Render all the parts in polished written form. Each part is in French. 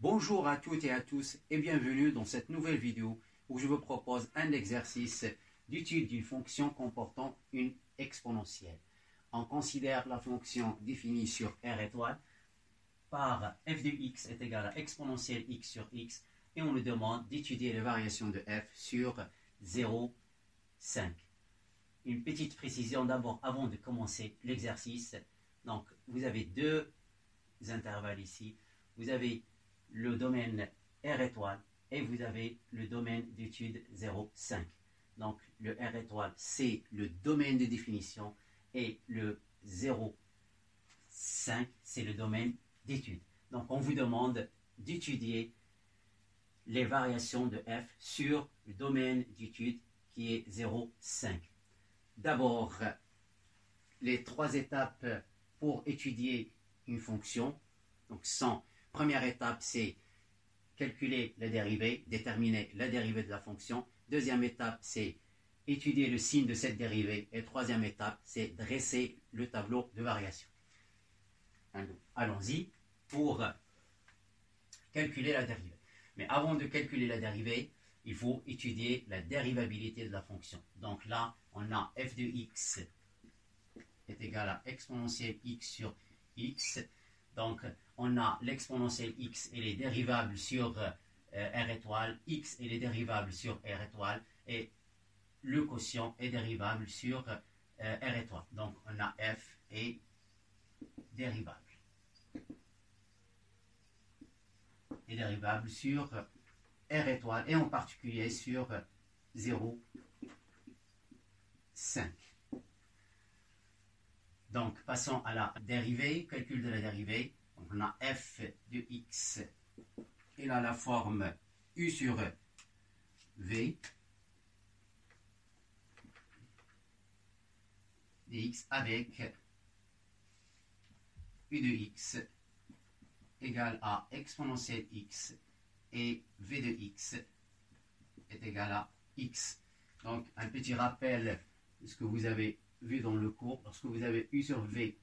Bonjour à toutes et à tous et bienvenue dans cette nouvelle vidéo où je vous propose un exercice d'étude d'une fonction comportant une exponentielle. On considère la fonction définie sur R étoile par f de x est égal à exponentielle x sur x et on nous demande d'étudier les variations de f sur 0, 5. Une petite précision d'abord avant de commencer l'exercice. Donc vous avez deux intervalles ici. Vous avez le domaine R étoile et vous avez le domaine d'étude 0, 5. Donc le R étoile c'est le domaine de définition et le 0, 5 c'est le domaine d'étude. Donc on vous demande d'étudier les variations de f sur le domaine d'étude qui est 0, 5. D'abord, les trois étapes pour étudier une fonction. Donc première étape, c'est calculer la dérivée, déterminer la dérivée de la fonction. Deuxième étape, c'est étudier le signe de cette dérivée. Et troisième étape, c'est dresser le tableau de variation. Allons-y pour calculer la dérivée. Mais avant de calculer la dérivée, il faut étudier la dérivabilité de la fonction. Donc là, on a f de x est égal à exponentielle x sur x. Donc, on a l'exponentielle x et les dérivables sur R étoile, x et les dérivables sur R étoile, et le quotient est dérivable sur R étoile. Donc, on a f et dérivable. Et dérivable sur R étoile, et en particulier sur 0, 5. Donc, passons à la dérivée, calcul de la dérivée. Donc, on a f de x, il a la forme u sur v dx avec u de x égale à exponentielle x et v de x est égal à x. Donc, un petit rappel de ce que vous avez vu dans le cours. Lorsque vous avez u sur v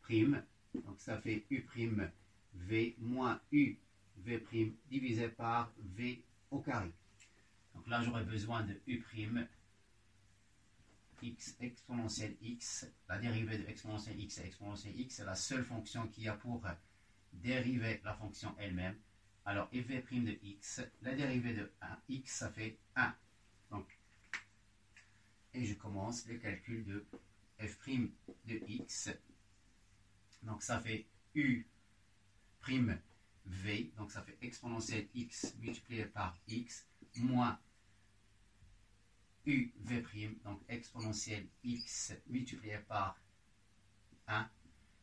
prime, donc ça fait u prime v moins u v prime divisé par v au carré. Donc là, j'aurais besoin de u prime x exponentielle x. La dérivée de exponentielle x et exponentielle x, c'est la seule fonction qui a pour dériver la fonction elle-même. Alors, f' de x, la dérivée de 1, x, ça fait 1. Donc, et je commence le calcul de f' de x. Donc, ça fait u prime v, donc ça fait exponentielle x multiplié par x, moins u v', donc exponentielle x multiplié par 1,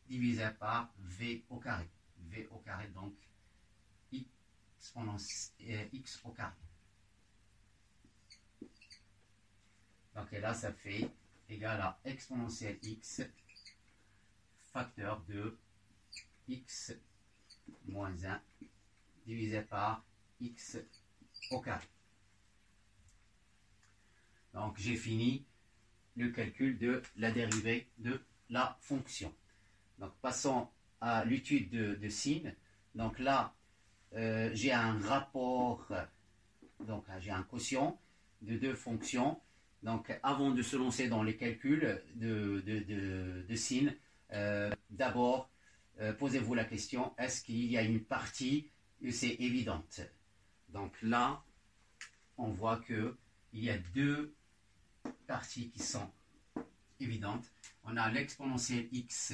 divisé par v au carré. V au carré, donc x au carré. Donc et là, ça fait égal à exponentielle x facteur de x moins 1 divisé par x au carré. Donc j'ai fini le calcul de la dérivée de la fonction. Donc passons à l'étude de signe. Donc là, j'ai un rapport, donc j'ai un quotient de deux fonctions. Donc avant de se lancer dans les calculs de signe, d'abord, posez-vous la question, est-ce qu'il y a une partie où c'est évidente? Donc là, on voit qu'il y a deux parties qui sont évidentes. On a l'exponentielle x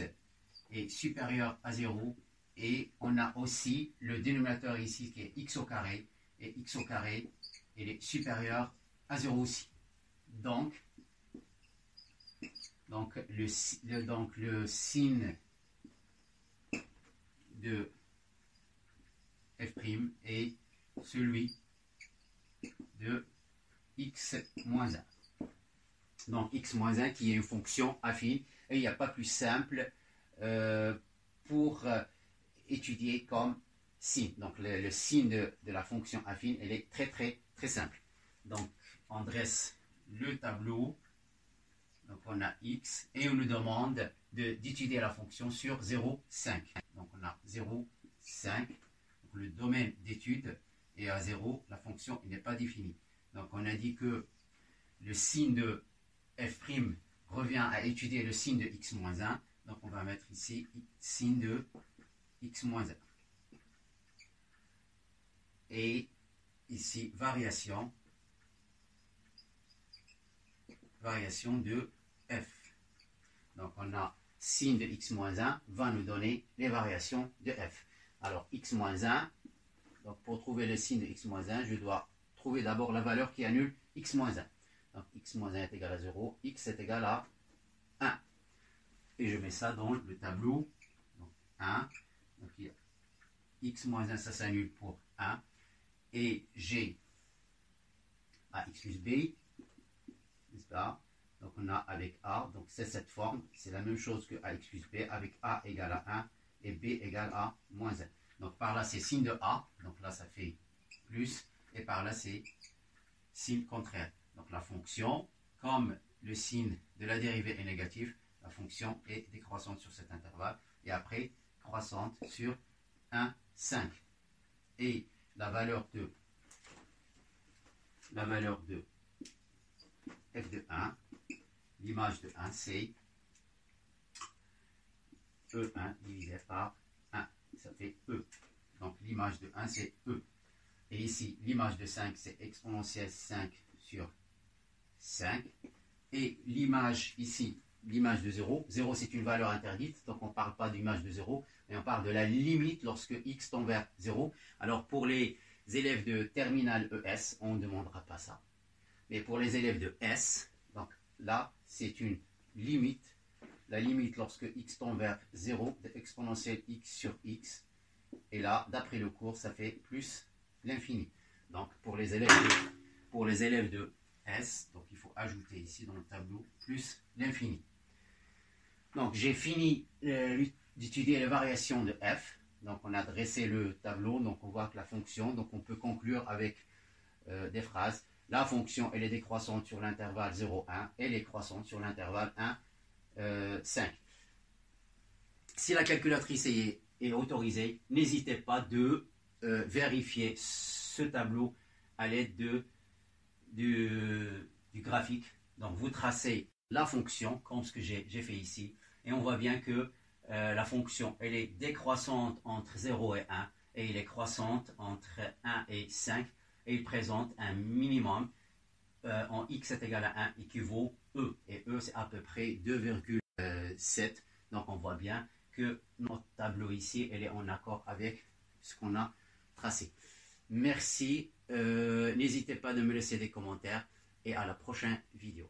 est supérieur à 0 et on a aussi le dénominateur ici qui est x au carré, et x au carré il est supérieur à 0 aussi. Donc le signe de f' est celui de x moins 1. Donc x moins 1 qui est une fonction affine, et il n'y a pas plus simple pour étudier comme signe. Donc le signe de la fonction affine, elle est très simple. Donc on dresse le tableau, donc on a x, et on nous demande d'étudier la fonction sur 0, 5. Donc on a 0, 5. le domaine d'étude est à 0, la fonction n'est pas définie. Donc on a dit que le signe de f' revient à étudier le signe de x-1. Donc on va mettre ici signe de x-1. Et ici variation de f. Donc on a signe de x-1 va nous donner les variations de f. Alors x-1, donc pour trouver le signe de x-1, je dois trouver d'abord la valeur qui annule x-1. Donc x-1 est égal à 0, x est égal à 1. Et je mets ça dans le tableau. Donc 1. Donc il y a x-1, ça s'annule pour 1. Et j'ai ax plus b, n'est-ce pas? Donc on a avec a, donc c'est cette forme, c'est la même chose que ax plus b, avec a égale à 1 et b égale à moins 1. Donc par là c'est signe de a, donc là ça fait plus, et par là c'est signe contraire. Donc la fonction, comme le signe de la dérivée est négatif, la fonction est décroissante sur cet intervalle, et après croissante sur 1, 5. Et la valeur de f de 1, l'image de 1, c'est E1 divisé par 1. Ça fait E. Donc l'image de 1, c'est E. Et ici, l'image de 5, c'est exponentielle 5 sur 5. Et l'image ici, l'image de 0. 0, c'est une valeur interdite. Donc on ne parle pas d'image de 0, mais on parle de la limite lorsque x tend vers 0. Alors pour les élèves de terminale ES, on ne demandera pas ça. Mais pour les élèves de S, donc là, c'est une limite. La limite lorsque x tend vers 0 de exponentielle x sur x. Et là, d'après le cours, ça fait plus l'infini. Donc pour les élèves de S, donc il faut ajouter ici dans le tableau plus l'infini. Donc j'ai fini d'étudier les variations de f. Donc on a dressé le tableau, donc on voit que la fonction, donc on peut conclure avec des phrases. La fonction, elle est décroissante sur l'intervalle 0, 1, elle est croissante sur l'intervalle 1, 5. Si la calculatrice est autorisée, n'hésitez pas de vérifier ce tableau à l'aide du graphique. Donc vous tracez la fonction, comme ce que j'ai fait ici, et on voit bien que la fonction, elle est décroissante entre 0 et 1, et elle est croissante entre 1 et 5, et il présente un minimum en x est égal à 1 équivaut E, et E c'est à peu près 2,7. Donc on voit bien que notre tableau ici, elle est en accord avec ce qu'on a tracé. Merci, n'hésitez pas de me laisser des commentaires, et à la prochaine vidéo.